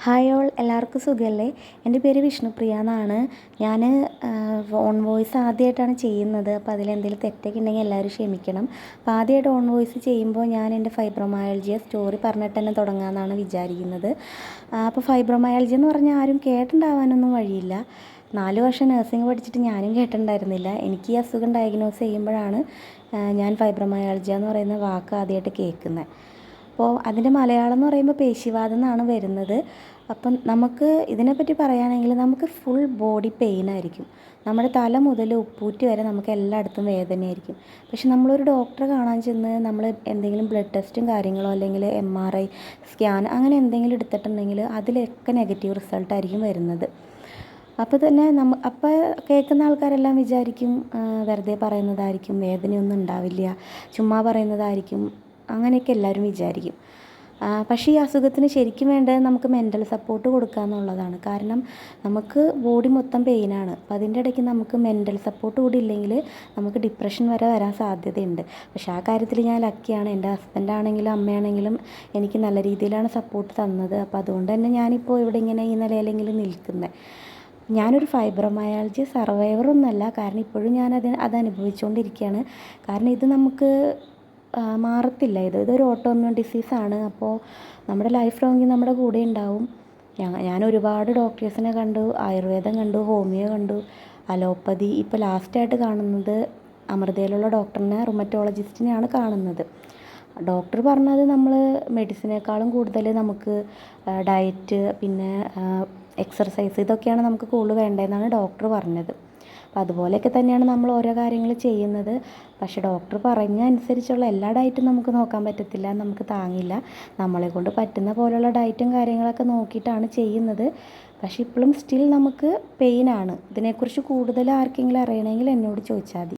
Hi all, എല്ലാവർക്കും സുഖമല്ലേ? എൻ്റെ പേര് വിഷ്ണുപ്രിയ എന്നാണ്. ഞാൻ ഓൺ വോയിസ് ആദ്യമായിട്ടാണ് ചെയ്യുന്നത്. അപ്പോൾ അതിലെന്തെങ്കിലും തെറ്റൊക്കെ ഉണ്ടെങ്കിൽ എല്ലാവരും ക്ഷമിക്കണം. അപ്പോൾ ആദ്യമായിട്ട് ഓൺ വോയിസ് ചെയ്യുമ്പോൾ ഞാൻ എൻ്റെ ഫൈബ്രോമയാൾജിയ സ്റ്റോറി പറഞ്ഞിട്ട് തന്നെ തുടങ്ങാമെന്നാണ് വിചാരിക്കുന്നത്. അപ്പോൾ ഫൈബ്രോമയാൾജിയ എന്ന് പറഞ്ഞാൽ ആരും കേട്ടിട്ടുണ്ടാവാനൊന്നും വഴിയില്ല. 4 വർഷം നഴ്സിംഗ് പഠിച്ചിട്ട് ഞാനും കേട്ടിട്ടുണ്ടായിരുന്നില്ല. എനിക്ക് ഈ അസുഖം ഡയഗ്നോസ് ചെയ്യുമ്പോഴാണ് ഞാൻ ഫൈബ്രോമയാൾജിയ എന്ന് പറയുന്ന വാക്ക് ആദ്യമായിട്ട് കേൾക്കുന്നത്. അപ്പോൾ അതിൻ്റെ മലയാളം എന്ന് പറയുമ്പോൾ പേശിവാതം എന്നാണ് വരുന്നത്. അപ്പം നമുക്ക് ഇതിനെപ്പറ്റി പറയുകയാണെങ്കിൽ നമുക്ക് ഫുൾ ബോഡി പെയിൻ ആയിരിക്കും. നമ്മുടെ തല മുതൽ ഉപ്പൂറ്റി വരെ നമുക്ക് എല്ലായിടത്തും വേദനയായിരിക്കും. പക്ഷെ നമ്മളൊരു ഡോക്ടറെ കാണാൻ ചെന്ന് നമ്മൾ എന്തെങ്കിലും ബ്ലഡ് ടെസ്റ്റും കാര്യങ്ങളോ അല്ലെങ്കിൽ MRI സ്കാൻ അങ്ങനെ എന്തെങ്കിലും എടുത്തിട്ടുണ്ടെങ്കിൽ അതിലൊക്കെ നെഗറ്റീവ് റിസൾട്ടായിരിക്കും വരുന്നത്. അപ്പോൾ തന്നെ അപ്പോൾ കേൾക്കുന്ന ആൾക്കാരെല്ലാം വിചാരിക്കും വെറുതെ പറയുന്നതായിരിക്കും, വേദനയൊന്നും ഉണ്ടാവില്ല, ചുമ്മാ പറയുന്നതായിരിക്കും, അങ്ങനെയൊക്കെ എല്ലാവരും വിചാരിക്കും. പക്ഷേ ഈ അസുഖത്തിന് ശരിക്കും വേണ്ടത് നമുക്ക് മെൻ്റൽ സപ്പോർട്ട് കൊടുക്കുക എന്നുള്ളതാണ്. കാരണം നമുക്ക് ബോഡി മൊത്തം പെയിനാണ്. അപ്പോൾ അതിൻ്റെ ഇടയ്ക്ക് നമുക്ക് മെൻ്റൽ സപ്പോർട്ട് കൂടി ഇല്ലെങ്കിൽ നമുക്ക് ഡിപ്രഷൻ വരെ വരാൻ സാധ്യതയുണ്ട്. പക്ഷേ ആ കാര്യത്തിൽ ഞാൻ ലക്കിയാണ്. എൻ്റെ ഹസ്ബൻഡാണെങ്കിലും അമ്മയാണെങ്കിലും എനിക്ക് നല്ല രീതിയിലാണ് സപ്പോർട്ട് തന്നത്. അപ്പോൾ അതുകൊണ്ട് തന്നെ ഞാനിപ്പോൾ ഇവിടെ ഇങ്ങനെ ഈ നിലയിലെങ്കിലും നിൽക്കുന്നത്. ഞാനൊരു ഫൈബ്രോമയാൾജി സർവൈവറൊന്നുമല്ല. കാരണം ഇപ്പോഴും അത് അനുഭവിച്ചുകൊണ്ടിരിക്കുകയാണ്. കാരണം ഇത് നമുക്ക് മാറത്തില്ല. ഇതൊരു ഓട്ടോഇമ്മ്യൂൺ ഡിസീസാണ്. അപ്പോൾ നമ്മുടെ ലൈഫ് ലോങ് നമ്മുടെ കൂടെ ഉണ്ടാവും. ഞാൻ ഒരുപാട് ഡോക്ടേഴ്സിനെ കണ്ടു, ആയുർവേദം കണ്ടു, ഹോമിയോ കണ്ടു, അലോപ്പതി. ഇപ്പോൾ ലാസ്റ്റായിട്ട് കാണുന്നത് അമൃതയിലുള്ള ഡോക്ടറിനെ, റുമറ്റോളജിസ്റ്റിനെയാണ് കാണുന്നത്. ഡോക്ടർ പറഞ്ഞത് നമ്മൾ മെഡിസിനേക്കാളും കൂടുതൽ നമുക്ക് ഡയറ്റ്, പിന്നെ എക്സർസൈസ്, ഇതൊക്കെയാണ് നമുക്ക് കൂടുതൽ വേണ്ടതെന്നാണ് ഡോക്ടർ പറഞ്ഞത്. അപ്പോൾ അതുപോലെയൊക്കെ തന്നെയാണ് നമ്മൾ ഓരോ കാര്യങ്ങൾ ചെയ്യുന്നത്. പക്ഷേ ഡോക്ടർ പറഞ്ഞ അനുസരിച്ചുള്ള എല്ലാ ഡയറ്റും നമുക്ക് നോക്കാൻ പറ്റത്തില്ല, നമുക്ക് താങ്ങില്ല. നമ്മളെക്കൊണ്ട് പറ്റുന്ന പോലുള്ള ഡയറ്റും കാര്യങ്ങളൊക്കെ നോക്കിയിട്ടാണ് ചെയ്യുന്നത്. പക്ഷേ ഇപ്പോഴും സ്റ്റിൽ നമുക്ക് പെയിനാണ്. ഇതിനെക്കുറിച്ച് കൂടുതൽ ആർക്കെങ്കിലും അറിയണമെങ്കിൽ എന്നോട് ചോദിച്ചാൽ മതി.